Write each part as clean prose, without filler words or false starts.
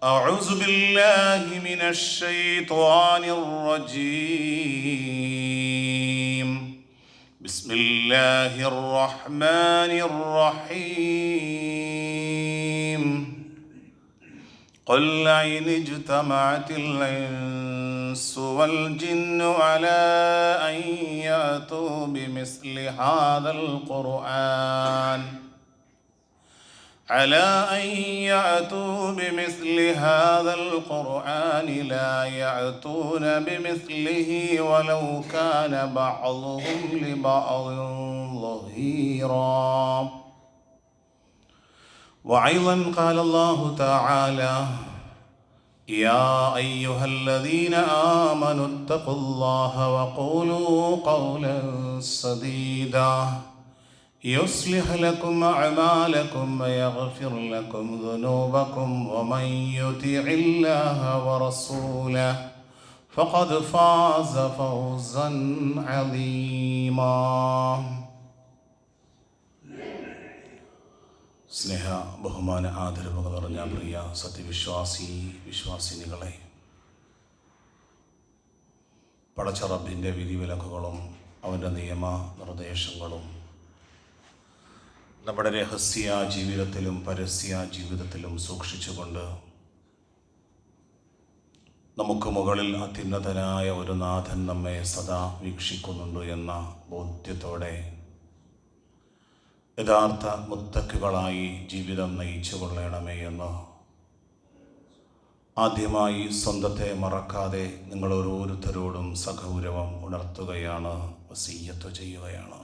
أعوذ بالله من الشيطان الرجيم. بسم الله الرحمن الرحيم. قل إن اجتمعت الإنس والجن على أن يأتوا بمثل هذا القرآن لا يأتون بمثله ولو كان بعضهم لبعض ظهيرا. وأيضا قال الله تعالى: يا أيها الذين آمنوا اتقوا الله وقولوا قولا سديدا يصلح لكم أعمالكم ويغفر لكم ذنوبكم ومن يطع الله ورسوله فقد فاز فوزا عظيما. സ്നേഹ ബഹുമാന ആദരവുകൾ നിറഞ്ഞ പ്രിയ വിശ്വാസിനികളെ, പടച്ച റബ്ബിൻ്റെ വിധിവിലക്കുകളും അവൻ്റെ നിയമ നിർദ്ദേശങ്ങളും നമ്മുടെ രഹസ്യ ജീവിതത്തിലും പരസ്യ ജീവിതത്തിലും സൂക്ഷിച്ചുകൊണ്ട് നമുക്ക് മുകളിൽ അത്യുന്നതനായ ഒരു നാഥൻ നമ്മെ സദാ വീക്ഷിക്കുന്നുണ്ട് എന്ന ബോധ്യത്തോടെ യഥാർത്ഥ മുത്തക്കികളായി ജീവിതം നയിച്ചു കൊള്ളണമേ എന്ന് ആദ്യമായി സ്വന്തത്തെ മറക്കാതെ നിങ്ങൾ ഓരോരുത്തരോടും സഗൗരവം ഉണർത്തുകയാണ്, വസിയ്യത്ത് ചെയ്യുകയാണ്.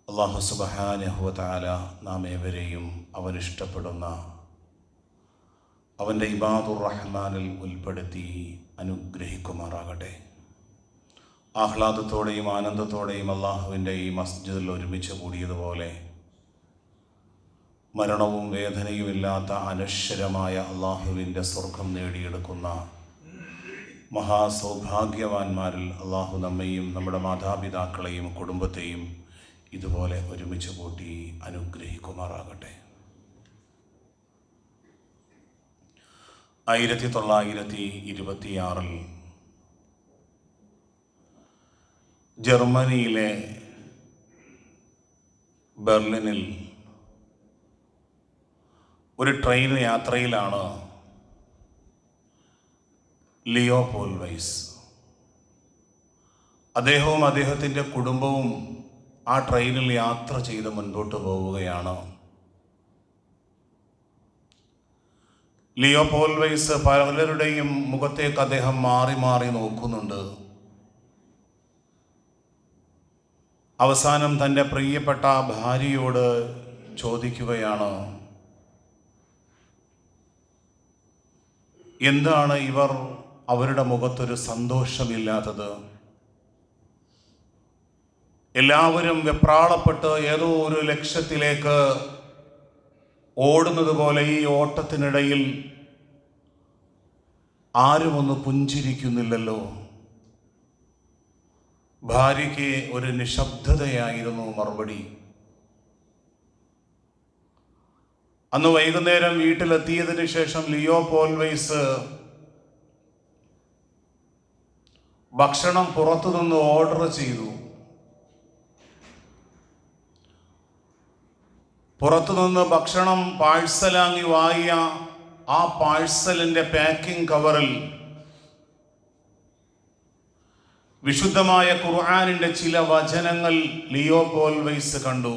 അല്ലാഹു സുബ്ഹാനഹു വ തആല നാം ഏവരെയും അവനിഷ്ടപ്പെടുന്ന അവൻ്റെ ഇബാദുർ റഹ്മാനിൽ ഉൾപ്പെടുത്തി അനുഗ്രഹിക്കുമാറാകട്ടെ. ആഹ്ലാദത്തോടെയും ആനന്ദത്തോടെയും അള്ളാഹുവിൻ്റെ ഈ മസ്ജിദിൽ ഒരുമിച്ച് കൂടിയതുപോലെ മരണവും വേദനയുമില്ലാത്ത അനശ്വരമായ അള്ളാഹുവിൻ്റെ സ്വർഗം നേടിയെടുക്കുന്ന മഹാസൗഭാഗ്യവാന്മാരിൽ അള്ളാഹു നമ്മെയും നമ്മുടെ മാതാപിതാക്കളെയും കുടുംബത്തെയും ഇതുപോലെ ഒരുമിച്ച് കൂട്ടി അനുഗ്രഹിക്കുമാറാകട്ടെ. 1926 ജർമ്മനിയിലെ ബെർലിനിൽ ഒരു ട്രെയിൻ യാത്രയിലാണ് ലിയോ പോൾവൈസ്. അദ്ദേഹവും അദ്ദേഹത്തിൻ്റെ കുടുംബവും ആ ട്രെയിനിൽ യാത്ര ചെയ്ത് മുൻപോട്ട് പോവുകയാണ്. ലിയോ പോൾവൈസ് പലരുടെയും മുഖത്തേക്ക് അദ്ദേഹം മാറി മാറി നോക്കുന്നുണ്ട്. അവസാനം തൻ്റെ പ്രിയപ്പെട്ട ഭാര്യയോട് ചോദിക്കുകയാണ്, എന്താണ് ഇവർ അവരുടെ മുഖത്തൊരു സന്തോഷമില്ലാത്തത്? എല്ലാവരും വെപ്രാളപ്പെട്ട് ഏതോ ഒരു ലക്ഷ്യത്തിലേക്ക് ഓടുന്നത് പോലെ ഈ ഓട്ടത്തിനിടയിൽ ആരുമൊന്ന് പുഞ്ചിരിക്കുന്നില്ലല്ലോ. ഭാര്യയ്ക്ക് ഒരു നിശബ്ദതയായിരുന്നു മറുപടി. അന്ന് വൈകുന്നേരം വീട്ടിലെത്തിയതിന് ശേഷം ലിയോ പോൾവൈസ് ഭക്ഷണം പുറത്തുനിന്ന് ഓർഡർ ചെയ്തു. പുറത്തുനിന്ന് ഭക്ഷണം പാഴ്സലാങ്ങി വാങ്ങിയ ആ പാഴ്സലിൻ്റെ പാക്കിംഗ് കവറിൽ വിശുദ്ധമായ ഖുർആനിൻ്റെ ചില വചനങ്ങൾ ലിയോ പോൾവൈസ് കണ്ടു.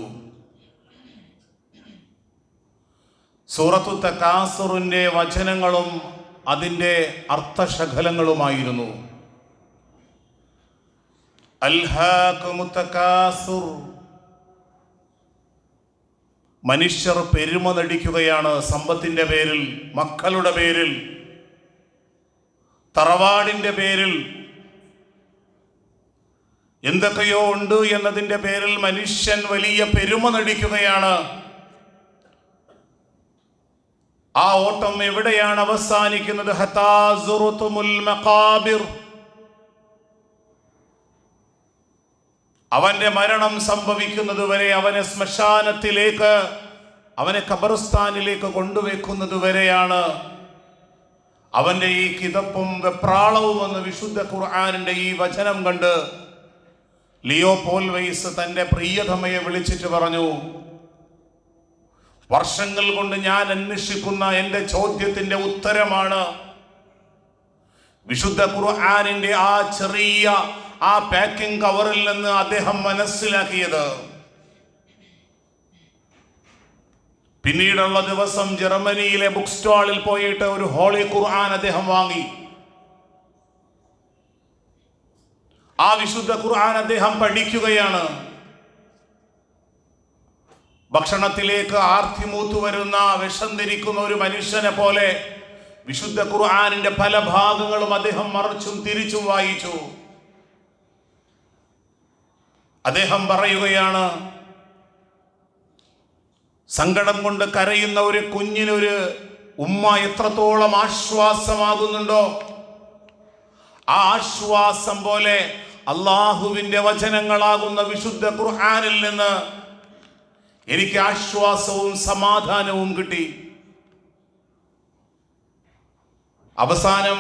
സൂറത്തു തകാസുറിൻ്റെ വചനങ്ങളും അതിൻ്റെ അർത്ഥശകലങ്ങളുമായിരുന്നു. അൽഹാകുമുത് തകാസുർ, മനുഷ്യർ പെരുമ നടിക്കുകയാണ് സമ്പത്തിൻ്റെ പേരിൽ, മക്കളുടെ പേരിൽ, തറവാടിൻ്റെ പേരിൽ, എന്തൊക്കെയോ ഉണ്ട് എന്നതിൻ്റെ പേരിൽ മനുഷ്യൻ വലിയ പെരുമ നടിക്കുകയാണ്. ആ ഓട്ടം എവിടെയാണ് അവസാനിക്കുന്നത്? ഹത്താ സുറുതുമുൽ മഖാബിർ, അവന്റെ മരണം സംഭവിക്കുന്നത് വരെ അവനെ ശ്മശാനത്തിലേക്ക് അവനെ ഖബർസ്ഥാനിലേക്ക് കൊണ്ടുവെക്കുന്നത് വരെയാണ് അവന്റെ ഈ കിതപ്പും വെപ്രാളവും എന്ന് വിശുദ്ധ ഖുർആനിന്റെ ഈ വചനം കണ്ട് ലിയോ പോൾവെയ്സ് തന്റെ പ്രിയതമയെ വിളിച്ചിട്ട് പറഞ്ഞു, വർഷങ്ങൾ കൊണ്ട് ഞാൻ അന്വേഷിക്കുന്ന എൻ്റെ ചോദ്യത്തിന്റെ ഉത്തരമാണ് വിശുദ്ധ ഖുർആനിന്റെ ആ ചെറിയ ആ പാക്കിംഗ് കവറിൽ നിന്ന് അദ്ദേഹം മനസ്സിലാക്കിയത്. പിന്നീടുള്ള ദിവസം ജർമ്മനിയിലെ ബുക്ക് സ്റ്റാളിൽ പോയിട്ട് ഒരു ഹോളി ഖുർആൻ അദ്ദേഹം വാങ്ങി. ആ വിശുദ്ധ ഖുർആൻ അദ്ദേഹം പഠിക്കുകയാണ്. ഭക്ഷണത്തിലേക്ക് ആർത്തിമൂത്തു വരുന്ന വിഷന്തിരിക്കുന്ന ഒരു മനുഷ്യനെ പോലെ വിശുദ്ധ ഖുർആനിന്റെ പല ഭാഗങ്ങളും അദ്ദേഹം മറിച്ചും തിരിച്ചും വായിച്ചു. അദ്ദേഹം പറയുകയാണ്, സങ്കടം കൊണ്ട് കരയുന്ന ഒരു കുഞ്ഞിനൊരു ഉമ്മ എത്രത്തോളം ആശ്വാസമാകുന്നുണ്ടോ, ആ ആശ്വാസം പോലെ അള്ളാഹുവിന്റെ വചനങ്ങളാകുന്ന വിശുദ്ധ ഖുർആനിൽ നിന്ന് എനിക്ക് ആശ്വാസവും സമാധാനവും കിട്ടി. അവസാനം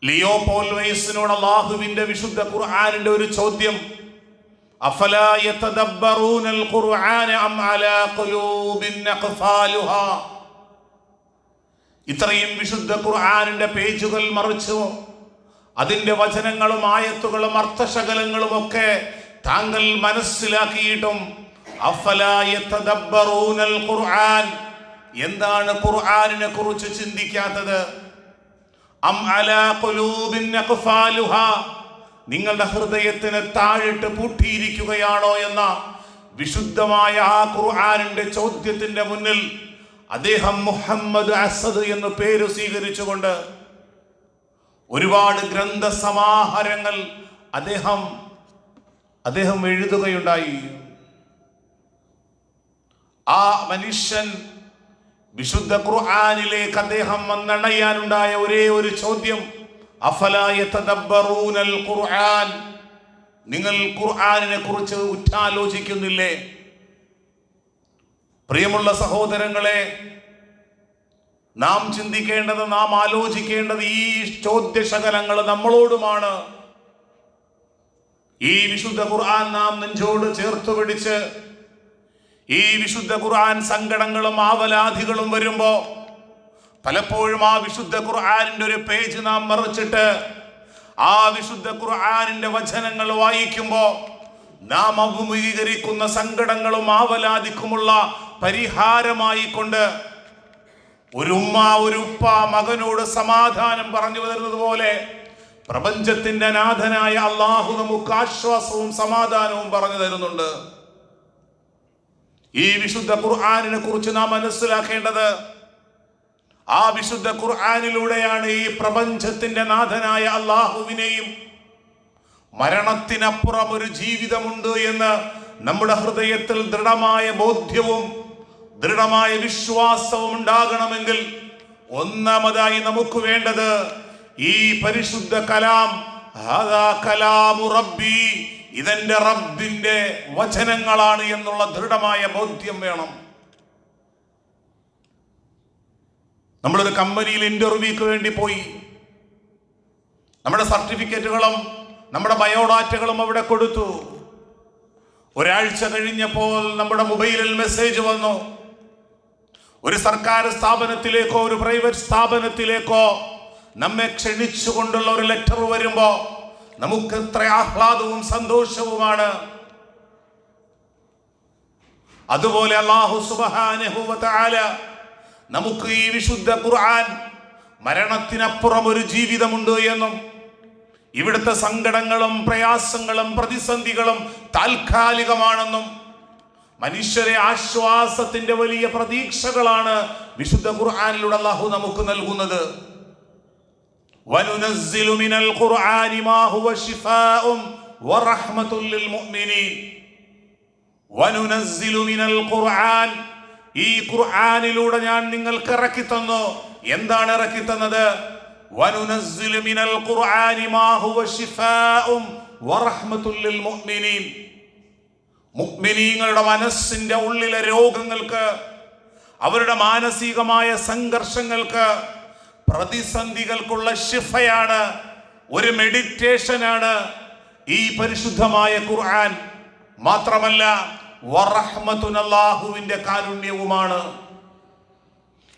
ലിയോ പോൾവെയ്സിനോട് അള്ളാഹുവിന്റെ വിശുദ്ധ ഖുർആനിന്റെ ഒരു ചോദ്യം, അഫലാ യതദബ്ബറൂനൽ ഖുർആന അം അലാ ഖുലൂബിൻ അഖ്ഫാലുഹാ. ഇത്രയും വിശുദ്ധ ഖുർആനിന്റെ പേജുകൾ മറിച്ചു അതിന്റെ വചനങ്ങളും ആയത്തുകളും അർത്ഥശകലങ്ങളും ഒക്കെ താങ്കൾ മനസ്സിലാക്കിയിട്ടും അഫലാ യതദബ്ബറൂനൽ ഖുർആൻ, എന്താണ് ഖുർആനിനെ കുറിച്ച് ചിന്തിക്കാത്തത്? അം അലാ ഖുലൂബിൻ അഖ്ഫാലുഹാ, നിങ്ങളുടെ ഹൃദയത്തിന് താഴിട്ട് പൂട്ടിയിരിക്കുകയാണോ എന്ന വിശുദ്ധമായ ആ ഖുർആനിന്റെ ചോദ്യത്തിന്റെ മുന്നിൽ അദ്ദേഹം മുഹമ്മദ് അസദ് എന്ന പേര് സ്വീകരിച്ചുകൊണ്ട് ഒരുപാട് ഗ്രന്ഥസമാഹാരങ്ങൾ അദ്ദേഹം എഴുതുകയുണ്ടായി. ആ മനുഷ്യൻ വിശുദ്ധ ഖുർആനിലേക്ക് അദ്ദേഹം വന്നണയാനുണ്ടായ ഒരേ ഒരു ചോദ്യം, അഫലാ യതദബ്ബറൂനൽ ഖുർആൻ, നിങ്ങൾ ഖുർആനിനെ കുറിച്ച് ഉറ്റാലോചിക്കുന്നില്ലേ? പ്രിയമുള്ള സഹോദരങ്ങളെ, നാം ചിന്തിക്കേണ്ടത്, നാം ആലോചിക്കേണ്ടത് ഈ ചോദ്യശകലങ്ങൾ നമ്മളോടുമാണ്. ഈ വിശുദ്ധ ഖുർആൻ നാം നെഞ്ചോട് ചേർത്ത് പിടിച്ച് ഈ വിശുദ്ധ ഖുർആൻ സങ്കടങ്ങളും ആവലാധികളും വരുമ്പോ പലപ്പോഴും ആ വിശുദ്ധ ഖുർആനിന്റെ ഒരു പേജ് നാം മറിച്ചിട്ട് ആ വിശുദ്ധ ഖുർആനിന്റെ വചനങ്ങൾ വായിക്കുമ്പോ നാം അഭിമുഖീകരിക്കുന്ന സങ്കടങ്ങളും ആവലാധിക്കുമുള്ള പരിഹാരമായി കൊണ്ട് ഒരു ഉമ്മ ഒരു ഉപ്പ മകനോട് സമാധാനം പറഞ്ഞു തരുന്നത് പോലെ പ്രപഞ്ചത്തിന്റെ നാഥനായ അള്ളാഹു നമുക്ക് ആശ്വാസവും സമാധാനവും പറഞ്ഞു തരുന്നുണ്ട്. ഈ വിശുദ്ധ ഖുർആനിനെ കുറിച്ച് നാം മനസ്സിലാക്കേണ്ടത്, ആ വിശുദ്ധ ഖുർആനിലൂടെയാണ് ഈ പ്രപഞ്ചത്തിന്റെ നാഥനായ അള്ളാഹുവിനെയും മരണത്തിനപ്പുറം ഒരു ജീവിതമുണ്ട് എന്ന് നമ്മുടെ ഹൃദയത്തിൽ ദൃഢമായ ബോധ്യവും ദൃഢമായ വിശ്വാസവും ഉണ്ടാകണമെങ്കിൽ ഒന്നാമതായി നമുക്ക് വേണ്ടത് ഈ പരിശുദ്ധ കലാം, ഹാദാ കലാമു റബ്ബി, ഇതെന്റെ റബ്ബിന്റെ വചനങ്ങളാണ് എന്നുള്ള ദൃഢമായ ബോധ്യം വേണം. നമ്മളൊരു കമ്പനിയിൽ ഇന്റർവ്യൂക്ക് വേണ്ടി പോയി. നമ്മുടെ സർട്ടിഫിക്കറ്റുകളും നമ്മുടെ ബയോഡാറ്റകളും അവിടെ കൊടുത്തു. ഒരാഴ്ച കഴിഞ്ഞപ്പോൾ നമ്മുടെ മൊബൈലിൽ മെസ്സേജ് വന്നു, ഒരു സർക്കാർ സ്ഥാപനത്തിലേക്കോ ഒരു പ്രൈവറ്റ് സ്ഥാപനത്തിലേക്കോ നമ്മെ ക്ഷണിച്ചുകൊണ്ടുള്ള ഒരു ലെറ്റർ വരുമ്പോ നമുക്ക് എത്ര ആഹ്ലാദവും സന്തോഷവുമാണ്. അതുപോലെ അല്ലാഹു സുബ്ഹാനഹു വ തആല നമുക്ക് ഈ വിശുദ്ധ ഖുർആൻ മരണത്തിനപ്പുറം ഒരു ജീവിതമുണ്ട് എന്നും ഇവിടുത്തെ സങ്കടങ്ങളും പ്രയാസങ്ങളും പ്രതിസന്ധികളും താൽക്കാലികമാണെന്നും മനുഷ്യരെ ആശ്വാസത്തിന്റെ വലിയ പ്രതീക്ഷകളാണ് വിശുദ്ധ ഖുർആനിലൂടെ അല്ലാഹു നമുക്ക് നൽകുന്നത്. വനുനസ്സിലു മിനൽ ഖുർആനി മാ ഹുവ ശിഫാഉൻ വറഹ്മത്തുൽ ലിൽ മുഅ്മിനീൻ. വനുനസ്സിലു മിനൽ ഖുർആൻ, ഈ ഖുർആനിലൂടെ ഞാൻ നിങ്ങൾക്ക് ഇറക്കി തന്നു. എന്താണ് ഇറക്കി തന്നത്? വനുനസ്സിലു മിനൽ ഖുർആനി മാ ഹുവ ശിഫാഉൻ വറഹ്മത്തുൽ ലിൽ മുഅ്മിനീൻ. മുഅ്മിനീങ്ങളുടെ മനസ്സിന്റെ ഉള്ളിലെ രോഗങ്ങൾക്ക്, അവരുടെ മാനസികമായ സംഘർഷങ്ങൾക്ക്, പ്രതിസന്ധികൾക്കുള്ള ശിഫയാണ്, ഒരു മെഡിറ്റേഷനാണ് ഈ പരിശുദ്ധമായ ഖുർആൻ. മാത്രമല്ല വറഹ്മത്തുൻ, അല്ലാഹുവിന്റെ കാരുണ്യവുമാണ്.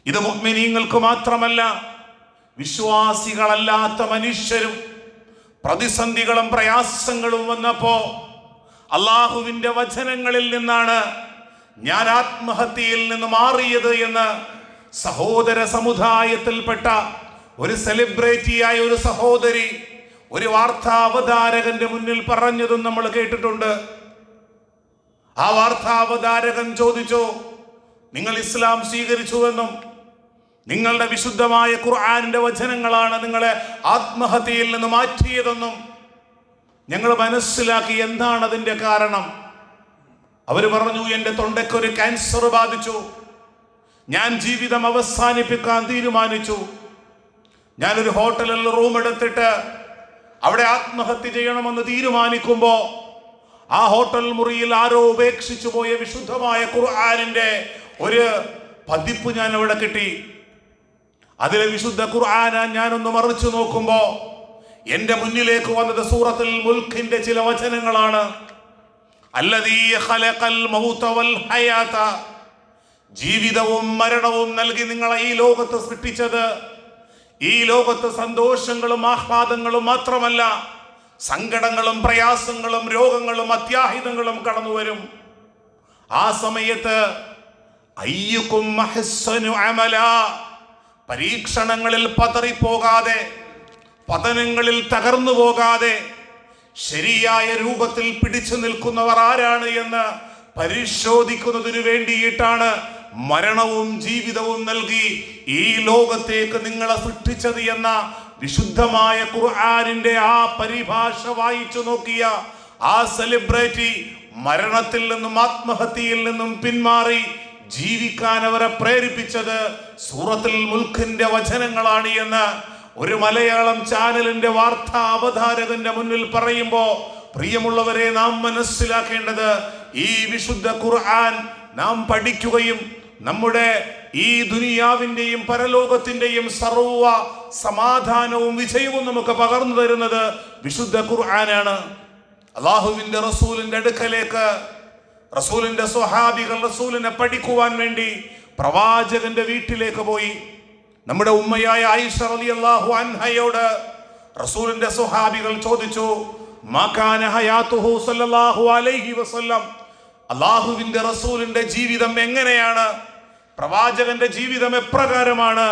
ഇത് മുഅ്മിനീങ്ങൾക്ക് മാത്രമല്ല, വിശ്വാസികളല്ലാത്ത മനുഷ്യരും പ്രതിസന്ധികളും പ്രയാസങ്ങളും വന്നപ്പോ അല്ലാഹുവിന്റെ വചനങ്ങളിൽ നിന്നാണ് ഞാൻ ആത്മഹത്യയിൽ നിന്ന് മാറിയത് എന്ന് സഹോദര സമുദായത്തിൽപ്പെട്ട ഒരു സെലിബ്രിറ്റിയായ ഒരു സഹോദരി ഒരു വാർത്താ അവതാരകന്റെ മുന്നിൽ പറഞ്ഞതും നമ്മൾ കേട്ടിട്ടുണ്ട്. ആ വാർത്താ അവതാരകൻ ചോദിച്ചു, നിങ്ങൾ ഇസ്ലാം സ്വീകരിച്ചുവെന്നും നിങ്ങളുടെ വിശുദ്ധമായ ഖുർആനിന്റെ വചനങ്ങളാണ് നിങ്ങളെ ആത്മഹത്യയിൽ നിന്ന് മാറ്റിയതെന്നും ഞങ്ങൾ മനസ്സിലാക്കി. എന്താണ് അതിന്റെ കാരണം? അവര് പറഞ്ഞു, എൻ്റെ തൊണ്ടയ്ക്കൊരു ക്യാൻസർ ബാധിച്ചു, ഞാൻ ജീവിതം അവസാനിപ്പിക്കാൻ തീരുമാനിച്ചു. ഞാനൊരു ഹോട്ടലിൽ റൂം എടുത്തിട്ട് അവിടെ ആത്മഹത്യ ചെയ്യണമെന്ന് തീരുമാനിക്കുമ്പോ ആ ഹോട്ടൽ മുറിയിൽ ആരോ ഉപേക്ഷിച്ചു പോയ വിശുദ്ധമായ ഖുർആനിന്റെ ഒരു പതിപ്പ് ഞാൻ അവിടെ കിട്ടി. അതിലെ വിശുദ്ധ ഖുർആന ഞാനൊന്ന് മറിച്ചു നോക്കുമ്പോ എന്റെ മുന്നിലേക്ക് വന്നത് സൂറത്തുൽ മുൽക്കിന്റെ ചില വചനങ്ങളാണ്. അല്ലദീ ഖലഖൽ മൗത വൽ ഹയാത, ജീവിതവും മരണവും നൽകി നിങ്ങളെ ഈ ലോകത്ത് സൃഷ്ടിച്ചത്, ഈ ലോകത്ത് സന്തോഷങ്ങളും ആഹ്ലാദങ്ങളും മാത്രമല്ല, സങ്കടങ്ങളും പ്രയാസങ്ങളും രോഗങ്ങളും അത്യാഹിതങ്ങളും കടന്നു വരും. ആ സമയത്ത് അയ്യുക്കും അഹ്സനു അമല, പരീക്ഷണങ്ങളിൽ പതറിപ്പോകാതെ, പതനങ്ങളിൽ തകർന്നു പോകാതെ ശരിയായ രൂപത്തിൽ പിടിച്ചു നിൽക്കുന്നവർ ആരാണ് എന്ന് പരിശോധിക്കുന്നതിനു വേണ്ടിയിട്ടാണ് മരണവും ജീവിതവും നൽകി ഈ ലോകത്തേക്ക് നിങ്ങളെ സൃഷ്ടിച്ചത് എന്ന വിശുദ്ധമായ ഖുർആനിന്റെ ആ പരിഭാഷ വായിച്ചു നോക്കിയ ആ സെലിബ്രിറ്റി മരണത്തിൽ നിന്നും ആത്മഹത്യയിൽ നിന്നും പിന്മാറി ജീവിക്കാൻ അവരെ പ്രേരിപ്പിച്ചത് സൂറത്തുൽ മുൽക്കിന്റെ വചനങ്ങളാണ് എന്ന് ഒരു മലയാളം ചാനലിന്റെ വാർത്താ അവതാരകന്റെ മുന്നിൽ പറയുമ്പോ, പ്രിയമുള്ളവരെ, നാം മനസ്സിലാക്കേണ്ടത് ഈ വിശുദ്ധ ഖുർആൻ നാം പഠിക്കുകയും നമ്മുടെ ഈ ദുനിയാവിന്റെയും പരലോകത്തിന്റെയും സർവ്വ സമാധാനവും വിജയവും നമുക്ക് പകർന്നു തരുന്നത് വിശുദ്ധ ഖുർആനാണ്. അല്ലാഹുവിന്റെ റസൂലിന്റെ അടുക്കലേക്ക് റസൂലിന്റെ സ്വഹാബികൾ റസൂലിനെ പഠിക്കുവാൻ വേണ്ടി പ്രവാചകന്റെ വീട്ടിലേക്ക് പോയി. നമ്മുടെ ഉമ്മയായ ആയിഷ റളിയല്ലാഹു അൻഹയോട് റസൂലിന്റെ സ്വഹാബികൾ ചോദിച്ചു, മാ കാന ഹയാതുഹു സല്ലല്ലാഹു അലൈഹി വസല്ലം, അല്ലാഹുവിന്റെ റസൂലിന്റെ ജീവിതം എങ്ങനെയാണ്, പ്രവാചകന്റെ ജീവിതം എപ്രകാരമാണ്?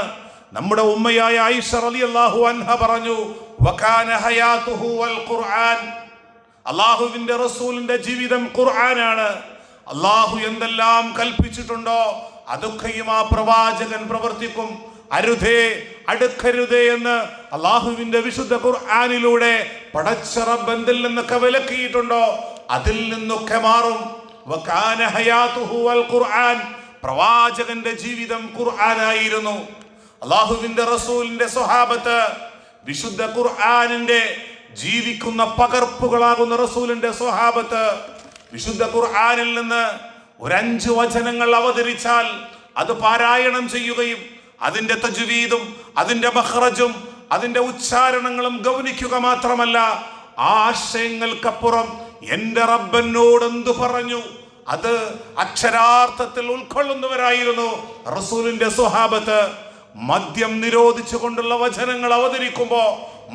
നമ്മുടെ ഉമ്മയായ ആയിഷ റളിയല്ലാഹു അൻഹ പറഞ്ഞു, വകാന ഹയാതുഹു വൽ ഖുർആൻ, അല്ലാഹുവിന്റെ റസൂലിന്റെ ജീവിതം ഖുർആനാണ്. അല്ലാഹു എന്തെല്ലാം കൽപ്പിച്ചിട്ടുണ്ടോ അതൊക്കെയും ആ പ്രവാചകൻ പ്രവർത്തിക്കും. അരുതേ, അടുക്കരുതേ എന്ന് അല്ലാഹുവിന്റെ വിശുദ്ധ ഖുർആനിലൂടെ പടച്ച റബ്ബ് എന്തിൽ നിന്നൊക്കെ വിലക്കിയിട്ടുണ്ടോ അതിൽ നിന്നൊക്കെ മാറും. വകാന ഹയാതുഹു വൽ ഖുർആൻ, പ്രവാചകന്റെ ജീവിതം ഖുർആനായിരുന്നു. അല്ലാഹുവിന്റെ റസൂലിന്റെ സ്വഹാബത്ത് വിശുദ്ധ ഖുർആനിന്റെ ജീവിക്കുന്ന പകർപ്പുകളാകുന്ന റസൂലിന്റെ സ്വഹാബത്ത് വിശുദ്ധ ഖുർആനിൽ നിന്ന് ഒരു 5 വചനങ്ങൾ അവതരിച്ചാൽ അത് പാരായണം ചെയ്യുകയും അതിന്റെ തജ്വീദും അതിന്റെ മഖ്റജും അതിന്റെ ഉച്ചാരണങ്ങളും ഗൗനിക്കുക മാത്രമല്ല, ആ ആശയങ്ങൾക്കപ്പുറം എന്റെ റബ്ബനോട് എന്തു പറഞ്ഞു അത് അക്ഷരാർത്ഥത്തിൽ ഉൾക്കൊള്ളുന്നവരായിരുന്നു റസൂലിന്റെ സ്വഹാബത്ത്. മദ്യം നിരോധിച്ചുകൊണ്ടുള്ള വചനങ്ങൾ അവതരിക്കുമ്പോ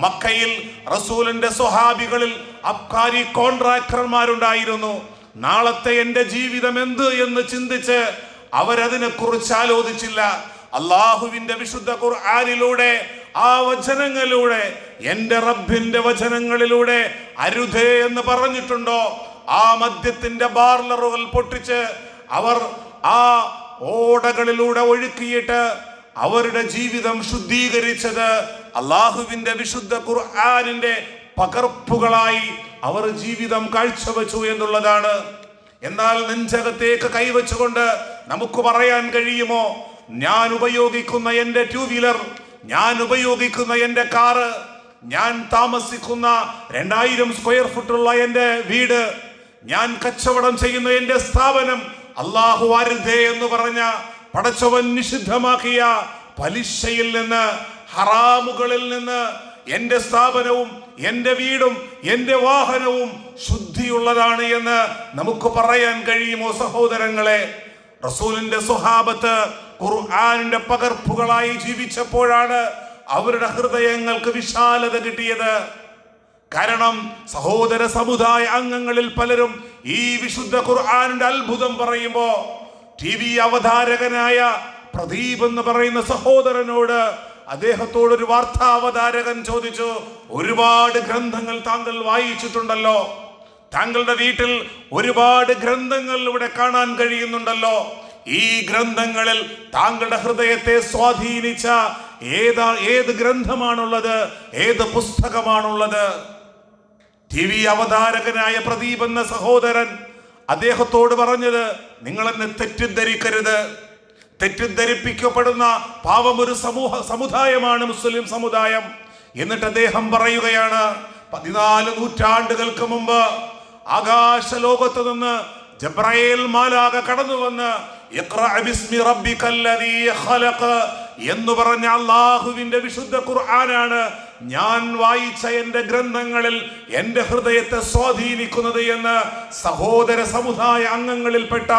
മക്കയിൽ റസൂലിന്റെ സ്വഹാബികളിൽ അബ്കാരി കോൺട്രാക്ടർമാരുണ്ടായിരുന്നു. നാളത്തെ എന്റെ ജീവിതം എന്ത് എന്ന് ചിന്തിച്ച് അവരതിനെ കുറിച്ച് ആലോചിച്ചില്ല. അള്ളാഹുവിന്റെ വിശുദ്ധ ഖുർആനിലൂടെ, ആ വചനങ്ങളിലൂടെ, എന്റെ റബ്ബിന്റെ വചനങ്ങളിലൂടെ അരുതേ എന്ന് പറഞ്ഞിട്ടുണ്ടോ ആ മദ്യത്തിന്റെ ബാർലറുകൾ പൊട്ടിച്ച് അവർ ആ ഓടകളിലൂടെ ഒഴുക്കിയിട്ട് അവരുടെ ജീവിതം ശുദ്ധീകരിച്ചത് അള്ളാഹുവിന്റെ വിശുദ്ധ ഖുർആനിന്റെ പകർപ്പുകളായി അവർ ജീവിതം കാഴ്ചവെച്ചു എന്നുള്ളതാണ്. എന്നാൽ നെഞ്ചകത്തേക്ക് കൈവച്ചുകൊണ്ട് നമുക്ക് പറയാൻ കഴിയുമോ, ഞാൻ ഉപയോഗിക്കുന്ന എൻ്റെ 2 വീലർ, ഞാൻ ഉപയോഗിക്കുന്ന എൻ്റെ കാറ്, ഞാൻ താമസിക്കുന്ന 2000 സ്ക്വയർ ഫുട്ടുള്ള എൻ്റെ വീട്, ഞാൻ കച്ചവടം ചെയ്യുന്ന എന്റെ സ്ഥാപനം അല്ലാഹു അരുതേ എന്ന് പറഞ്ഞ പടച്ചവൻ നിഷിദ്ധമാക്കിയ പലിശയിൽ നിന്ന്, ഹറാമുകളിൽ നിന്ന് എന്റെ സ്ഥാപനവും എന്റെ വീടും എന്റെ വാഹനവും ശുദ്ധിയുള്ളതാണ് എന്ന് നമുക്ക് പറയാൻ കഴിയുമോ സഹോദരങ്ങളെ? റസൂലിന്റെ സ്വഹാബത്ത് ഖുർആനിന്റെ പകർപ്പുകളായി ജീവിച്ചപ്പോഴാണ് അവരുടെ ഹൃദയങ്ങൾക്ക് വിശാലത കിട്ടിയത്. കാരണം സഹോദര സമുദായ അംഗങ്ങളിൽ പലരും ഈ വിശുദ്ധ ഖുർആനിന്റെ അത്ഭുതം പറയുമ്പോ TV അവതാരകനായ പ്രദീപ് എന്ന് പറയുന്ന സഹോദരനോട് അദ്ദേഹത്തോട് ഒരു വാർത്താവതാരകൻ ചോദിച്ചു, ഒരുപാട് ഗ്രന്ഥങ്ങൾ താങ്കൾ വായിച്ചിട്ടുണ്ടല്ലോ, താങ്കളുടെ വീട്ടിൽ ഒരുപാട് ഗ്രന്ഥങ്ങൾ ഇവിടെ കാണാൻ കഴിയുന്നുണ്ടല്ലോ, ഈ ഗ്രന്ഥങ്ങളിൽ താങ്കളുടെ ഹൃദയത്തെ സ്വാധീനിച്ച ഏത് ഗ്രന്ഥമാണുള്ളത്, ഏത് പുസ്തകമാണുള്ളത്? TV അവതാരകനായ പ്രദീപ് എന്ന സഹോദരൻ അദ്ദേഹത്തോട് പറഞ്ഞത്, നിങ്ങൾ എന്നെ തെറ്റിദ്ധരിക്കരുത്, തെറ്റിദ്ധരിപ്പിക്കപ്പെടുന്ന പാവം ഒരു സമുദായമാണ് മുസ്ലിം സമുദായം. എന്നിട്ട് അദ്ദേഹം പറയുകയാണ്, 14 നൂറ്റാണ്ടുകൾക്ക് മുമ്പ് ആകാശ ലോകത്ത് നിന്ന് ജബ്രയേൽ മാലാഖ കടന്നു വന്ന് ഇഖ്റഅ ബിസ്മി റബ്ബിക്കല്ലദീ ഖലഖ് എന്ന് പറഞ്ഞ അല്ലാഹുവിന്റെ വിശുദ്ധ ഖുർആനാണ് ഞാൻ വായിച്ച എന്റെ ഗ്രന്ഥങ്ങളിൽ എന്റെ ഹൃദയത്തെ സ്വാധീനിക്കുന്നത് എന്ന് സഹോദര സമുദായ അംഗങ്ങളിൽപ്പെട്ട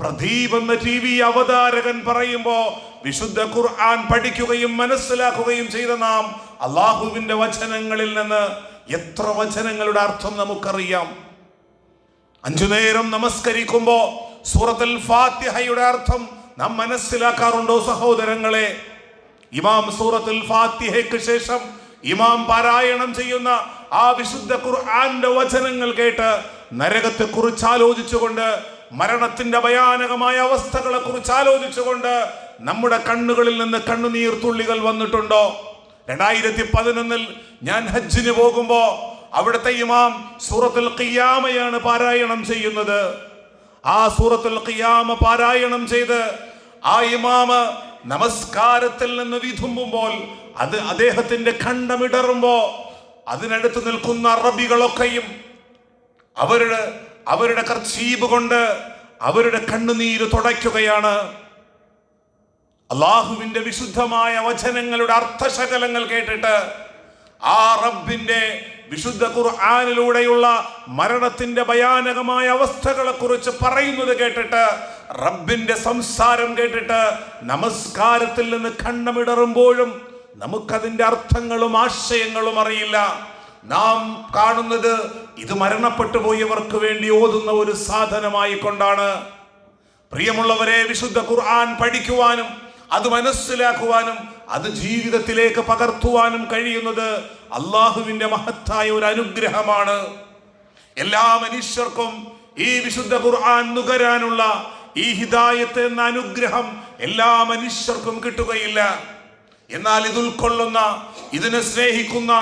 പ്രദീപ് എന്ന TV അവതാരകൻ പറയുമ്പോ വിശുദ്ധ ഖുർആൻ പഠിക്കുകയും മനസ്സിലാക്കുകയും ചെയ്ത നാം അല്ലാഹുവിന്റെ വചനങ്ങളിൽ നിന്ന് എത്ര വചനങ്ങളുടെ അർത്ഥം നമുക്കറിയാം. 5 നേരം നമസ്കരിക്കുമ്പോ സൂറത്തുൽ ഫാത്തിഹയുടെ അർത്ഥം നാം മനസ്സിലാക്കാറുണ്ടോ സഹോദരങ്ങളെ? ഇമാം സൂറത്തുൽ ഫാത്തിഹയ്ക്ക് ശേഷം ഇമാം പാരായണം ചെയ്യുന്ന ആ വിശുദ്ധ ഖുർആന്റെ വചനങ്ങൾ കേട്ട് നരകത്തെ കുറിച്ച് ആലോചിച്ചുകൊണ്ട്, മരണത്തിന്റെ ഭയാനകമായ അവസ്ഥകളെ കുറിച്ച് ആലോചിച്ചുകൊണ്ട് നമ്മുടെ കണ്ണുകളിൽ നിന്ന് കണ്ണുനീർ തുള്ളികൾ വന്നിട്ടുണ്ടോ? 2011 ഞാൻ ഹജ്ജിന് പോകുമ്പോ അവിടുത്തെ ഇമാം സൂറത്തുൽ ഖിയാമയാണ് പാരായണം ചെയ്യുന്നത്. ആ സൂറത്തുൽ ഖിയാമ പാരായണം ചെയ്ത് ആ ഇമാമ് നമസ്കാരത്തിൽ നിന്ന് വിതുമ്പുമ്പോൾ അദ്ദേഹത്തിന്റെ ഖണ്ഡമിടറുമ്പോ അതിനടുത്ത് നിൽക്കുന്ന അറബികളൊക്കെയും അവരുടെ കർച്ചീബ് കൊണ്ട് അവരുടെ കണ്ണുനീര് തുടയ്ക്കുകയാണ്. അള്ളാഹുവിന്റെ വിശുദ്ധമായ വചനങ്ങളുടെ അർത്ഥശകലങ്ങൾ കേട്ടിട്ട് ആ റബ്ബിന്റെ വിശുദ്ധ ഖുർആനിലൂടെയുള്ള മരണത്തിന്റെ ഭയാനകമായ അവസ്ഥകളെ കുറിച്ച് പറയുന്നത് കേട്ടിട്ട്, റബ്ബിന്റെ സംസാരം കേട്ടിട്ട് നമസ്കാരത്തിൽ നിന്ന് ഖണ്ഡമിടറുമ്പോഴും നമുക്കതിന്റെ അർത്ഥങ്ങളും ആശയങ്ങളും അറിയില്ല. നാം കാണുന്നത് ഇത് മരണപ്പെട്ടു പോയവർക്ക് വേണ്ടി ഓതുന്ന ഒരു സാധനമായി കൊണ്ടാണ്. പ്രിയമുള്ളവരെ, വിശുദ്ധ ഖുർആൻ പഠിക്കുവാനും അത് മനസ്സിലാക്കുവാനും അത് ജീവിതത്തിലേക്ക് പകർത്തുവാനും കഴിയുന്നത് അള്ളാഹുവിന്റെ മഹത്തായ ഒരു അനുഗ്രഹമാണ്. എല്ലാ മനുഷ്യർക്കും ഈ വിശുദ്ധ ഖുർആൻ നുകരാനുള്ള ഈ ഹിദായത്ത് എന്ന അനുഗ്രഹം എല്ലാ മനുഷ്യർക്കും കിട്ടുകയില്ല. എന്നാൽ ഇത് ഉൾക്കൊള്ളുന്ന, ഇതിനെ സ്നേഹിക്കുന്ന,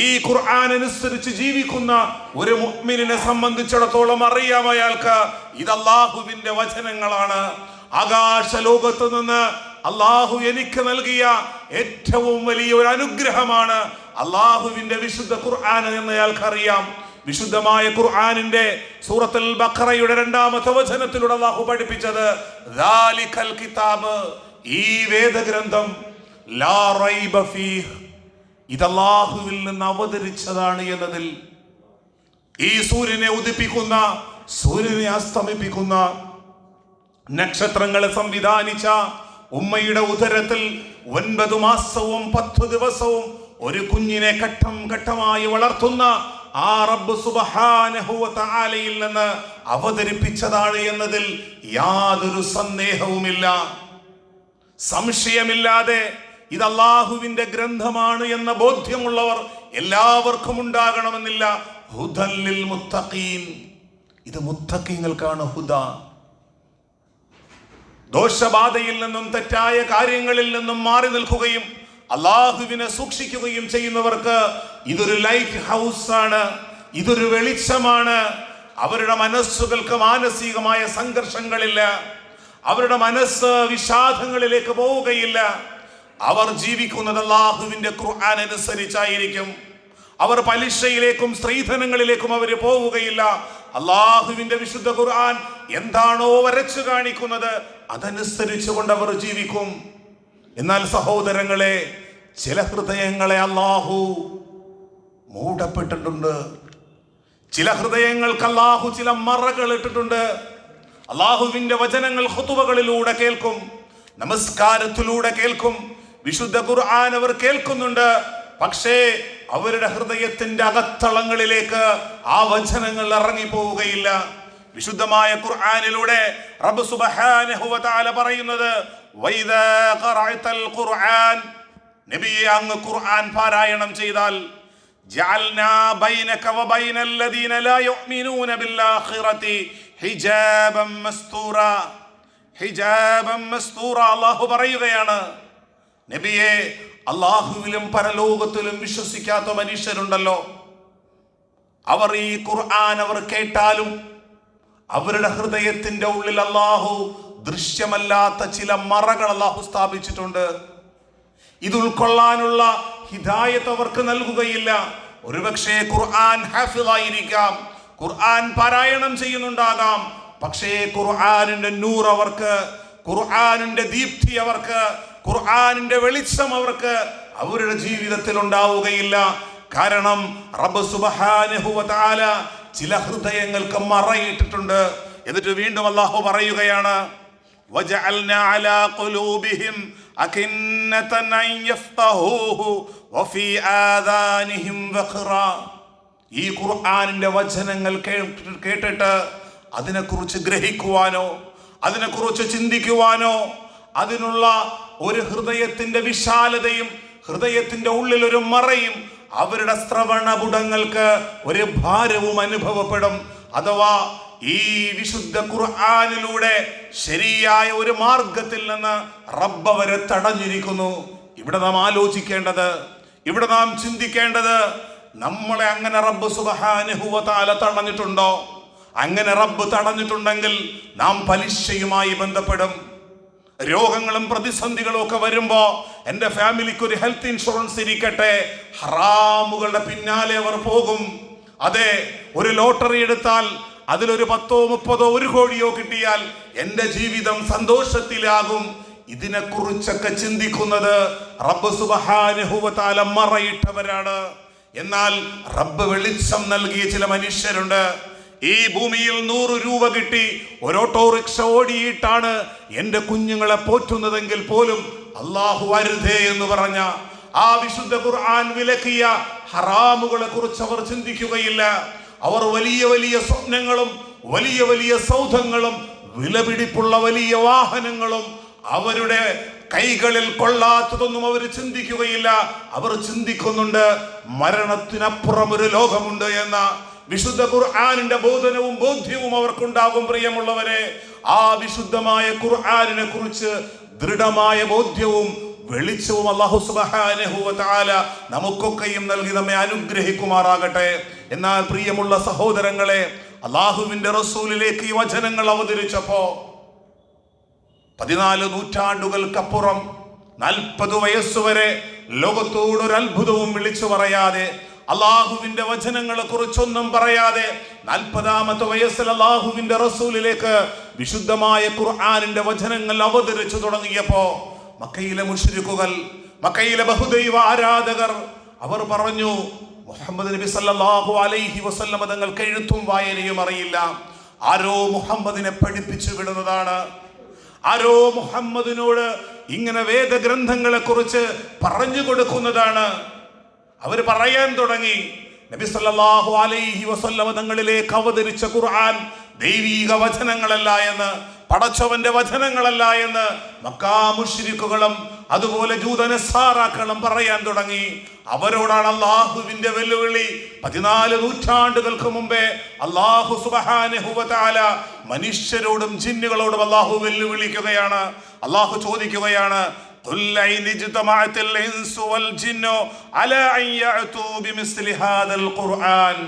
ഈ ഖുർആൻ അനുസരിച്ച് ജീവിക്കുന്ന ഒരു മുഅ്മിനിനെ സംബന്ധിച്ചിടത്തോളം അറിയാം അയാൾക്ക് ഇത് അള്ളാഹുവിന്റെ വചനങ്ങളാണ്. ആകാശ ലോകത്ത് നിന്ന് അള്ളാഹു എനിക്ക് നൽകിയ ഏറ്റവും വലിയ ഒരു അനുഗ്രഹമാണ് അള്ളാഹുവിന്റെ വിശുദ്ധ ഖുർആൻ എന്ന് അയാൾക്കറിയാം. വിശുദ്ധമായ ഖുർആനിന്റെ സൂറത്തുൽ ബഖറയുടെ 2-ാമത്തെ വചനത്തിലൂടെ അള്ളാഹു പഠിപ്പിച്ചത്, ദാലികൽ കിതാബ്, ഈ വേദഗ്രന്ഥം, ലാ റൈബ ഫീഹ്, ഇത് അള്ളാഹുവിൽ നിന്ന് അവതരിച്ചതാണ് എന്നതിൽ, ഈ സൂര്യനെ ഉദിപ്പിക്കുന്ന, സൂര്യനെ അസ്തമിപ്പിക്കുന്ന, നക്ഷത്രങ്ങളെ സംവിധാനിച്ച, ഉമ്മയുടെ ഉദരത്തിൽ 9 മാസവും 10 ദിവസവും ഒരു കുഞ്ഞിനെ ഘട്ടം ഘട്ടമായി വളർത്തുന്ന ആ റബ്ബ് സുബ്ഹാനഹു വ തആലയിൽ നിന്ന് അവതരിപ്പിച്ചതാണ് എന്നതിൽ യാതൊരു സന്ദേഹവുമില്ല. സംശയമില്ലാതെ ഇത് അല്ലാഹുവിന്റെ ഗ്രന്ഥമാണ് എന്ന ബോധ്യമുള്ളവർ എല്ലാവർക്കും ഉണ്ടാകണമെന്നില്ല. ഹുദൽ ലിൽ മുത്തഖീൻ, ഇത് മുത്തഖീങ്ങൾക്കാണ് ഹുദ. ദോഷബാധയിൽ നിന്നും തെറ്റായ കാര്യങ്ങളിൽ നിന്നും മാറി നിൽക്കുകയും അള്ളാഹുവിനെ സൂക്ഷിക്കുകയും ചെയ്യുന്നവർക്ക് ഇതൊരു ലൈറ്റ് ഹൗസ് ആണ്, ഇതൊരു വെളിച്ചമാണ്. അവരുടെ മനസ്സുകൾക്ക് മാനസികമായ സംഘർഷങ്ങളില്ല, അവരുടെ മനസ്സ് വിഷാദങ്ങളിലേക്ക് പോവുകയില്ല. അവർ ജീവിക്കുന്നത് അള്ളാഹുവിന്റെ ഖുർആൻ അനുസരിച്ചായിരിക്കും. അവർ പലിശയിലേക്കും സ്ത്രീധനങ്ങളിലേക്കും അവർ പോവുകയില്ല. അള്ളാഹുവിന്റെ വിശുദ്ധ ഖുർആൻ എന്താണോ വരച്ചു കാണിക്കുന്നത് അതനുസരിച്ച് കൊണ്ട് അവർ ജീവിക്കും. എന്നാൽ സഹോദരങ്ങളെ, ചില ഹൃദയങ്ങളെ അള്ളാഹു മൂടപ്പെട്ടിട്ടുണ്ട്. ചില ഹൃദയങ്ങൾക്ക് അള്ളാഹു ചില മറകൾ ഇട്ടിട്ടുണ്ട്. അള്ളാഹുവിന്റെ വചനങ്ങൾ ഖുതുബകളിലൂടെ കേൾക്കും, നമസ്കാരത്തിലൂടെ കേൾക്കും, വിശുദ്ധ ഖുർആൻ അവർ കേൾക്കുന്നുണ്ട്. പക്ഷേ അവരുടെ ഹൃദയത്തിന്റെ അകത്തളങ്ങളിലേക്ക് ആ വചനങ്ങൾ ഇറങ്ങിപ്പോവുകയില്ല. വിശുദ്ധമായ ഖുർആനിലൂടെ റബ്ബ് സുബ്ഹാനഹു വ തആല പറയുന്നത്, വൈദാ ഖറഅതൽ ഖുർആൻ, നബിയെ അങ്ങ് ഖുർആൻ പാരായണം ചെയ്താൽ, ജഅൽനാ ബൈനക വ ബൈനൽ ലദീന ലാ യുഅ്മിനൂന ബിൽ ആഖിറതി ഹിജാബൻ മസ്തൂറ. ഹിജാബൻ മസ്തൂറ അല്ലാഹു പറയുകയാണ്, നബിയെ അല്ലാഹുവിലും പരലോകത്തിലും വിശ്വസിക്കാത്ത മനുഷ്യരുണ്ടല്ലോ, അവർ ഈ ഖുർആൻ അവർ കേട്ടാലും അവരുടെ ഹൃദയത്തിന്റെ ഉള്ളിൽ അല്ലാഹു ദൃശ്യമല്ലാത്ത ചില മറകൾ അല്ലാഹു സ്ഥാപിച്ചിട്ടുണ്ട്. ഇത് ഉൾക്കൊള്ളാനുള്ള ഹിദായത്ത് അവർക്ക് നൽകുകയില്ല. ഒരുപക്ഷെ ഖുർആൻ ഹാഫിളായിരിക്കാം, ഖുർആൻ പാരായണം ചെയ്യുന്നുണ്ടാകാം, പക്ഷേ ഖുർആനിന്റെ നൂർ അവർക്ക്, ഖുർആനിന്റെ ദീപ്തി അവർക്ക്, ഖുർആനിന്റെ വെളിച്ചം അവർക്ക് അവരുടെ ജീവിതത്തിൽ ഉണ്ടാവുകയില്ല. കാരണം റബ്ബ് സുബ്ഹാനഹു വ തആല ചില ഹൃദയങ്ങൾക്ക് മറയിട്ടിട്ടുണ്ട്. എന്നിട്ട് വീണ്ടും അല്ലാഹു പറയുകയാണ്, വജഅൽനാ അലാ ഖുലൂബിഹിം അകിന്നതൻ അൻ യഫ്ഖഹൂഹു വഫീ ആദാനിഹിം വഖറാ. ഈ ഖുർആനിന്റെ വചനങ്ങൾ കേട്ടിട്ട് അതിനെക്കുറിച്ച് ഗ്രഹിക്കുവാനോ അതിനെക്കുറിച്ച് ചിന്തിക്കുവാനോ അതിനുള്ള ഒരു ഹൃദയത്തിന്റെ വിശാലതയും ഹൃദയത്തിന്റെ ഉള്ളിൽ ഒരു മറയും അവരുടെ ശ്രവണപുടങ്ങൾക്ക് ഒരു ഭാരവും അനുഭവപ്പെടും. അഥവാ ഈ വിശുദ്ധ ഖുർആനിലൂടെ ശരിയായ ഒരു മാർഗത്തിൽ നിന്ന് റബ്ബ് അവരെ തടഞ്ഞിരിക്കുന്നു. ഇവിടെ നാം ആലോചിക്കേണ്ടത്, ഇവിടെ നാം ചിന്തിക്കേണ്ടത്, നമ്മളെ അങ്ങനെ റബ്ബ് സുബ്ഹാനഹു വ തആല തടഞ്ഞിട്ടുണ്ടോ? അങ്ങനെ റബ്ബ് തടഞ്ഞിട്ടുണ്ടെങ്കിൽ നാം പലിശയുമായി ബന്ധപ്പെടും. രോഗങ്ങളും പ്രതിസന്ധികളും ഒക്കെ വരുമ്പോ എൻ്റെ ഫാമിലിക്ക് ഒരു ഹെൽത്ത് ഇൻഷുറൻസ് ഇരിക്കട്ടെ, ഹറാമുകളുടെ പിന്നാലെ അവർ പോകും. അതെ, ഒരു ലോട്ടറി എടുത്താൽ അതിലൊരു 10 30 1 കോടിയോ കിട്ടിയാൽ എൻ്റെ ജീവിതം സന്തോഷത്തിലാകും. ഇതിനെക്കുറിച്ചൊക്കെ ചിന്തിക്കുന്നത് റബ്ബ് സുബ്ഹാനഹു വ തആല മറയിട്ടവരാണ്. എന്നാൽ റബ്ബ് വെളിച്ചം നൽകിയ ചില മനുഷ്യരുണ്ട്. ഈ ഭൂമിയിൽ 100 രൂപ കിട്ടി ഒരു ഓട്ടോറിക്ഷ ഓടിയിട്ടാണ് എൻ്റെ കുഞ്ഞുങ്ങളെ പോറ്റുന്നതെങ്കിൽ പോലും അല്ലാഹു അരുതേ എന്ന് പറഞ്ഞ ആ വിശുദ്ധ ഖുർആൻ വിലക്കിയ ഹറാമുകളെ കുറിച്ച് അവർ ചിന്തിക്കുകയില്ല. അവർ വലിയ വലിയ സ്വപ്നങ്ങളും വലിയ വലിയ സൗധങ്ങളും വിലപിടിപ്പുള്ള വലിയ വാഹനങ്ങളും അവരുടെ കൈകളിൽ കൊള്ളാത്തതൊന്നും അവർ ചിന്തിക്കുകയില്ല. അവർ ചിന്തിക്കുന്നുണ്ട് മരണത്തിനപ്പുറം ഒരു ലോകമുണ്ട് എന്ന വിശുദ്ധ ഖുർആനിന്റെ ബോധനവും ബോധ്യവും അവർക്കുണ്ടാകും. പ്രിയമുള്ളവരെ, ആ വിശുദ്ധമായ ഖുർആനിനെ കുറിച്ച് ദൃഢമായ ബോധ്യവും വെളിച്ചവും അല്ലാഹു സുബ്ഹാനഹു വ തആല നമുക്കൊക്കെയും നൽകി നമ്മെ അനുഗ്രഹിക്കുമാറാകട്ടെ. എന്നാൽ പ്രിയമുള്ള സഹോദരങ്ങളെ, അല്ലാഹുവിന്റെ റസൂലിലേക്ക് ഈ വചനങ്ങൾ അവതരിച്ചപ്പോ 14 നൂറ്റാണ്ടുകൾക്കപ്പുറം 40 വയസ്സുവരെ ലോകത്തോടൊരു അത്ഭുതവും വിളിച്ചു പറയാതെ, അള്ളാഹുവിന്റെ വചനങ്ങളെ കുറിച്ചൊന്നും പറയാതെ 40ാമത്തെ വയസ്സിൽ അള്ളാഹുവിന്റെ റസൂലിലേക്ക് വിശുദ്ധമായ ഖുർആനിന്റെ വചനങ്ങൾ അവതരിച്ചു തുടങ്ങിയപ്പോ മക്കയിലെ മുശ്രിക്കുകൾ, മക്കയിലെ ബഹുദൈവ ആരാധകർ അവർ പറഞ്ഞു, മുഹമ്മദ് നബി സല്ലല്ലാഹു അലൈഹി വസല്ലം തങ്ങൾക്ക് എഴുത്തും വായനയും അറിയില്ല. ആരോ മുഹമ്മദിനെ പഠിപ്പിച്ചു വിടുന്നതാണ്. ആരോ മുഹമ്മദിനോട് ഇങ്ങനെ വേദഗ്രന്ഥങ്ങളെ കുറിച്ച് പറഞ്ഞു കൊടുക്കുന്നതാണ്. അവർ പറയാൻ തുടങ്ങി, നബി സല്ലല്ലാഹു അലൈഹി വസല്ലം തങ്ങളിലേക്ക് അവതരിച്ച ഖുർആൻ ദൈവീക വചനങ്ങളല്ല എന്ന്, പടച്ചവന്റെ വചനങ്ങളല്ല എന്ന് മക്കാ മുശ്രിക്കുകളും അതുപോലെ ജൂതനസാറാക്കളും പറയാൻ തുടങ്ങി. അവരോടാണ് അല്ലാഹുവിന്റെ വെല്ലുവിളി. 14 നൂറ്റാണ്ടുകൾക്ക് മുമ്പേ അല്ലാഹു സുബ്ഹാനഹു വ തആല മനുഷ്യരോടും ജിന്നുകളോടും അല്ലാഹു വെല്ലുവിളിക്കുകയാണ്. അല്ലാഹു ചോദിക്കുകയാണ്, ഖുൽ ലൈൻ ഇജ്തമഅത്തിൽ ഇൻസു വൽ ജിന്നു അലാ അൻ യഅതു ബിമിസ്ലി ഹാദൽ ഖുർആൻ.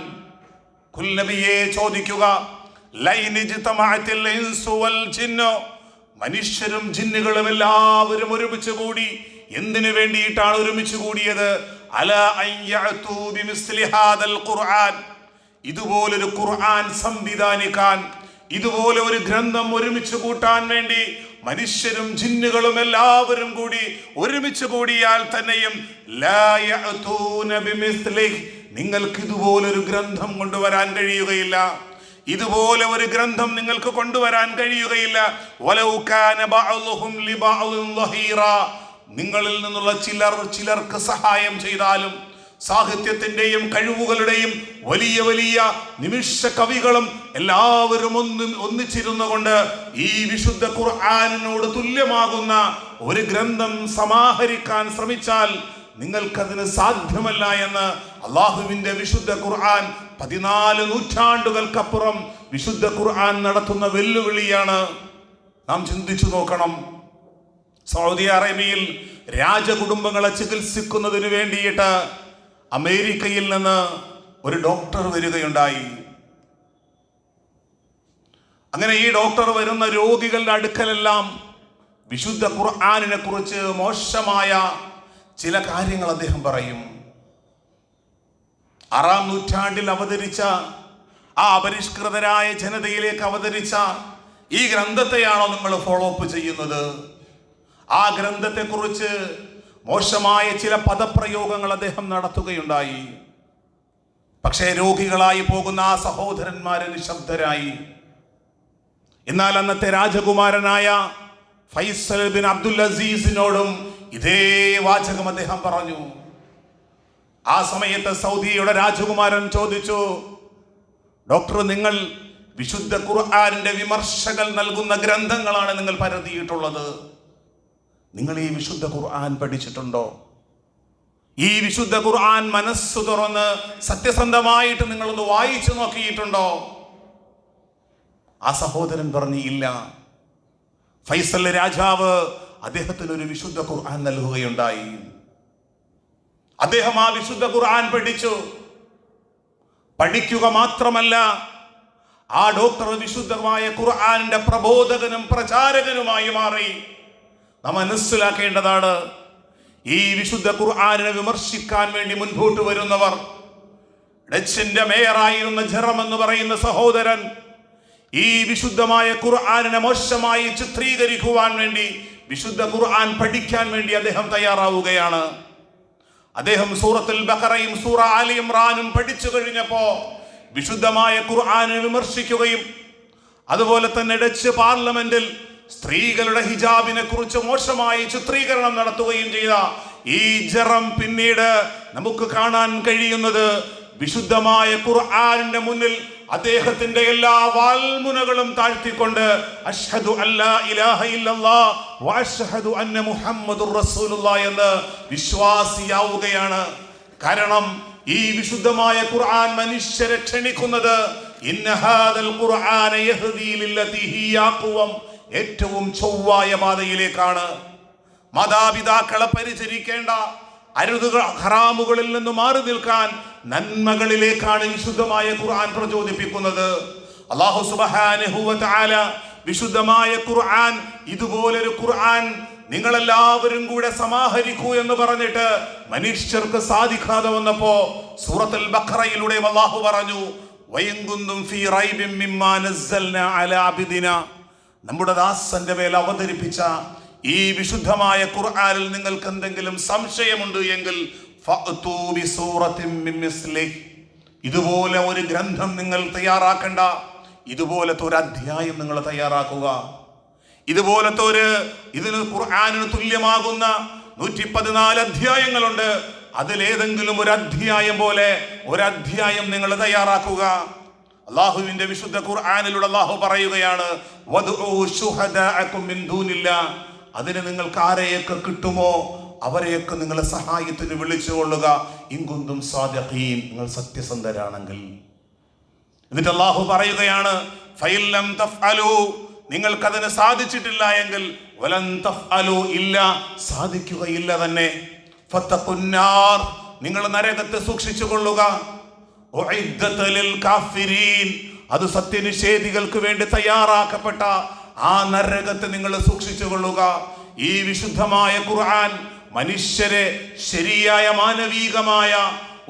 ഖുൽ നബിയെ ചോദിക്കുക, ലൈൻ ഇജ്തമഅത്തിൽ ഇൻസു വൽ ജിന്നു, മനുഷ്യരും ജിന്നുകളും എല്ലാവരും ഒരുമിച്ച് കൂടി എന്തിനു വേണ്ടിയിട്ടാണ് ഒരുമിച്ച് കൂടിയത്? അലാ അൻ യഅതു ബിമിസ്ലി ഹാദൽ ഖുർആൻ, ഇതുപോലൊരു ഖുർആൻ സംവിധാനിക്കാൻ, ഇതുപോലെ ഒരു ഗ്രന്ഥം ഒരുമിച്ച് കൂട്ടാൻ വേണ്ടി മനുഷ്യരും ജിന്നുകളും എല്ലാവരും കൂടി ഒരുമിച്ച് കൂടിയാൽ തന്നെയും ലാ യഅതൂന ബിമിസ്ലിഹി, നിങ്ങൾക്ക് ഇതുപോലൊരു ഗ്രന്ഥം കൊണ്ടുവരാൻ കഴിയുകയില്ല. ഇതുപോലെ ഒരു ഗ്രന്ഥം നിങ്ങൾക്ക് കൊണ്ടുവരാൻ കഴിയുകയില്ല. വലൗ കാന ബഅ്ളുഹും ലിബഅ്ളിൻ ദഹീറ, നിങ്ങളിൽ നിന്നുള്ള ചിലർക്ക് സഹായം ചെയ്താലും, സാഹിത്യത്തിന്റെയും കഴിവുകളുടെയും വലിയ വലിയ നിമിഷ കവികളും എല്ലാവരും ഒന്നിച്ചിരുന്നു കൊണ്ട് ഈ വിശുദ്ധ ഖുർആനിനോട് തുല്യമാകുന്ന ഒരു ഗ്രന്ഥം സമാഹരിക്കാൻ ശ്രമിച്ചാൽ നിങ്ങൾക്കതിന് സാധ്യമല്ല എന്ന് അള്ളാഹുവിന്റെ വിശുദ്ധ ഖുർആൻ 14 നൂറ്റാണ്ടുകൾക്കപ്പുറം വിശുദ്ധ ഖുർആൻ നടത്തുന്ന വെല്ലുവിളിയാണ്. നാം ചിന്തിച്ചു നോക്കണം. സൗദി അറേബ്യയിൽ രാജകുടുംബങ്ങളെ ചികിത്സിക്കുന്നതിന് വേണ്ടിയിട്ട് അമേരിക്കയിൽ നിന്ന് ഒരു ഡോക്ടർ വരികയുണ്ടായി. അങ്ങനെ ഈ ഡോക്ടർ വരുന്ന രോഗികളുടെ അടുക്കലെല്ലാം വിശുദ്ധ ഖുർആനിനെ കുറിച്ച് മോശമായ ചില കാര്യങ്ങൾ അദ്ദേഹം പറയും. 6-ാം നൂറ്റാണ്ടിൽ അവതരിച്ച ആ അപരിഷ്കൃതരായ ജനതയിലേക്ക് അവതരിച്ച ഈ ഗ്രന്ഥത്തെയാണോ നിങ്ങൾ ഫോളോ അപ്പ് ചെയ്യുന്നത്? ആ ഗ്രന്ഥത്തെ കുറിച്ച് മോശമായ ചില പദപ്രയോഗങ്ങൾ അദ്ദേഹം നടത്തുകയുണ്ടായി. പക്ഷേ രോഗികളായി പോകുന്ന ആ സഹോദരന്മാരെ നിശബ്ദരായി. എന്നാൽ അന്നത്തെ രാജകുമാരനായ ഫൈസൽ ബിൻ അബ്ദുൽ അസീസിനോടും ഇതേ വാചകം അദ്ദേഹം പറഞ്ഞു. ആ സമയത്ത് സൗദിയുടെ രാജകുമാരൻ ചോദിച്ചു, ഡോക്ടർ, നിങ്ങൾ വിശുദ്ധ ഖുർആനിന്റെ വിമർശകർ നൽകുന്ന ഗ്രന്ഥങ്ങളാണ് നിങ്ങൾ പരതിയിട്ടുള്ളത്. നിങ്ങൾ ഈ വിശുദ്ധ ഖുർആൻ പഠിച്ചിട്ടുണ്ടോ? ഈ വിശുദ്ധ ഖുർആൻ മനസ്സ് തുറന്ന് സത്യസന്ധമായിട്ട് നിങ്ങളൊന്ന് വായിച്ചു നോക്കിയിട്ടുണ്ടോ? ആ സഹോദരൻ പറഞ്ഞു, ഇല്ല. ഫൈസൽ രാജാവ് അദ്ദേഹത്തിന് ഒരു വിശുദ്ധ ഖുർആൻ നൽകുകയുണ്ടായി. അദ്ദേഹം ആ വിശുദ്ധ ഖുർആൻ പഠിച്ചു. പഠിക്കുക മാത്രമല്ല, ആ ഡോക്ടർ വിശുദ്ധമായ ഖുർആനിന്റെ പ്രബോധകനും പ്രചാരകനുമായി മാറി. നാം മനസ്സിലാക്കേണ്ടതാണ്, ഈ വിശുദ്ധ ഖുർആനിനെ വിമർശിക്കാൻ വേണ്ടി മുൻപോട്ട് വരുന്നവർ, ഡച്ചിന്റെ മേയറായിരുന്ന ജെറം എന്ന് പറയുന്ന സഹോദരൻ ഈ വിശുദ്ധമായ ഖുർആനിനെ മോശമായി ചിത്രീകരിക്കുവാൻ വേണ്ടി, വിശുദ്ധ ഖുർആൻ പഠിക്കാൻ വേണ്ടി അദ്ദേഹം തയ്യാറാവുകയാണ്. അദ്ദേഹം സൂറത്തുൽ ബഖറയും സൂറ ആലി ഇംറാനും പഠിച്ചു കഴിഞ്ഞപ്പോ വിശുദ്ധമായ ഖുർആനെ വിമർശിക്കുകയും അതുപോലെ തന്നെ ഡച്ച് പാർലമെന്റിൽ സ്ത്രീകളുടെ ഹിജാബിനെ കുറിച്ച് മോശമായി ചിത്രീകരണം നടത്തുകയും ചെയ്ത ഈ ജെറം പിന്നീട് നമുക്ക് കാണാൻ കഴിയുന്നത് വിശുദ്ധമായ ഖുർആനിന്റെ മുന്നിൽ അദ്ദേഹത്തിന്റെ എല്ലാ വാൽമുനകളും താഴ്ത്തിക്കൊണ്ട് അഷ്ഹദു അല്ലാ ഇലാഹ ഇല്ലല്ലാഹ് വ അഷ്ഹദു അന്ന മുഹമ്മദുർ റസൂലുള്ളാഹ് എന്ന് വിശ്വാസിയാവുകയാണ്. കാരണം ഈ വിശുദ്ധമായ ഖുർആൻ മനുഷ്യരെ ക്ഷണിക്കുന്നത് ഇന്ന ഹാദൽ ഖുർആന യഹ്ദീ ലില്ലതി ഹിയ അഖ്വം, ഏറ്റവും ചൊവ്വായ പാതയിലേക്കാണ്. മാതാപിതാക്കളെ പരിചരിക്കേണ്ട, അരുതുകൾ ഹറാമുകളിൽ നിന്ന് മാറി നിൽക്കാൻ നന്മകളിലേക്കാണ് വിശുദ്ധമായ ഖുർആൻ പ്രചോദിപ്പിക്കുന്നത്. അല്ലാഹു സുബ്ഹാനഹു വ തആല വിശുദ്ധമായ ഖുർആൻ, ഇതുപോലൊരു ഖുർആൻ നിങ്ങളെല്ലാവരും കൂടെ സമാഹരിക്കൂ എന്ന് പറഞ്ഞിട്ട് മനുഷ്യർക്ക് സാധിക്കാതെ വന്നപ്പോ സൂറത്തുൽ ബഖറയിലൂടെ അല്ലാഹു പറഞ്ഞു, വയങ്കുന്തും ഫീ റൈബിൻ മിമ്മാ നസ്സൽനാ അലാ അബ്ദിനാ, നമ്മുടെ ദാസന്റെ മേൽ അവതരിപ്പിച്ച ഈ വിശുദ്ധമായ ഖുർആനിൽ നിങ്ങൾക്ക് എന്തെങ്കിലും സംശയമുണ്ട് എങ്കിൽ ഫഅ്തൂ ബിസൂറത്തിൻ മിൻ മിസ്ലിഹി, ഇതുപോലെ ഒരു ഗ്രന്ഥം നിങ്ങൾ തയ്യാറാക്കണ്ട, ഇതുപോലത്തെ ഒരു അധ്യായം നിങ്ങൾ തയ്യാറാക്കുക. ഇതുപോലത്തെ ഇതിന് ഖുർആനിന് തുല്യമാകുന്ന 114 അധ്യായങ്ങളുണ്ട്. അതിലേതെങ്കിലും ഒരു അധ്യായം പോലെ ഒരു അധ്യായം നിങ്ങൾ തയ്യാറാക്കുക. അല്ലാഹുവിന്റെ വിശുദ്ധ ഖുർആനിലൂടെ അല്ലാഹു പറയുകയാണ്, വദ്ഉ ശുഹദാഅകും മിൻ ദൂനില്ലാഹ്, അതിന് നിങ്ങൾക്ക് ആരെയൊക്കെ കിട്ടുമോ അവരെയൊക്കെ നിങ്ങളെ സഹായത്തിന് വിളിച്ചുകൊള്ളുക, ഇൻ കുന്തും സാദിഖീൻ, നിങ്ങൾ സത്യസന്ധരാണെങ്കിൽ. എന്നിട്ട് അല്ലാഹു പറയുകയാണ്, ഫഇല്ലം തഫ്അലു, നിങ്ങൾക്കതിന് സാധിച്ചിട്ടില്ല എങ്കിൽ വലൻ തഫ്അലു, ഇല്ല, സാധിക്കുകയില്ല തന്നെ. ഫത്തഖുന്നാർ, നിങ്ങൾ നരകത്തെ സൂക്ഷിച്ചു കൊള്ളുക. ഉഇദ്ദത ലിൽ കാഫിരീൻ, അത് സത്യനിഷേധികൾക്ക് വേണ്ടി തയ്യാറാക്കപ്പെട്ട ആ നരകത്തെ നിങ്ങൾ സൂക്ഷിച്ചു കൊള്ളുക. ഈ വിശുദ്ധമായ ഖുർആൻ മനുഷ്യരെ ശരിയായ മാനവികമായ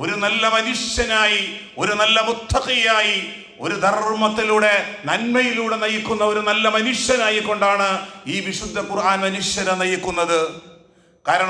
ഒരു നല്ല മനുഷ്യനായി, ഒരു നല്ല മുത്തഖിയായി, ഒരു ധർമ്മത്തിലൂടെ നന്മയിലൂടെ നയിക്കുന്ന ഒരു നല്ല മനുഷ്യനായി കൊണ്ടാണ് ഈ വിശുദ്ധ ഖുർആൻ മനുഷ്യനെ നയിക്കുന്നത്. കാരണം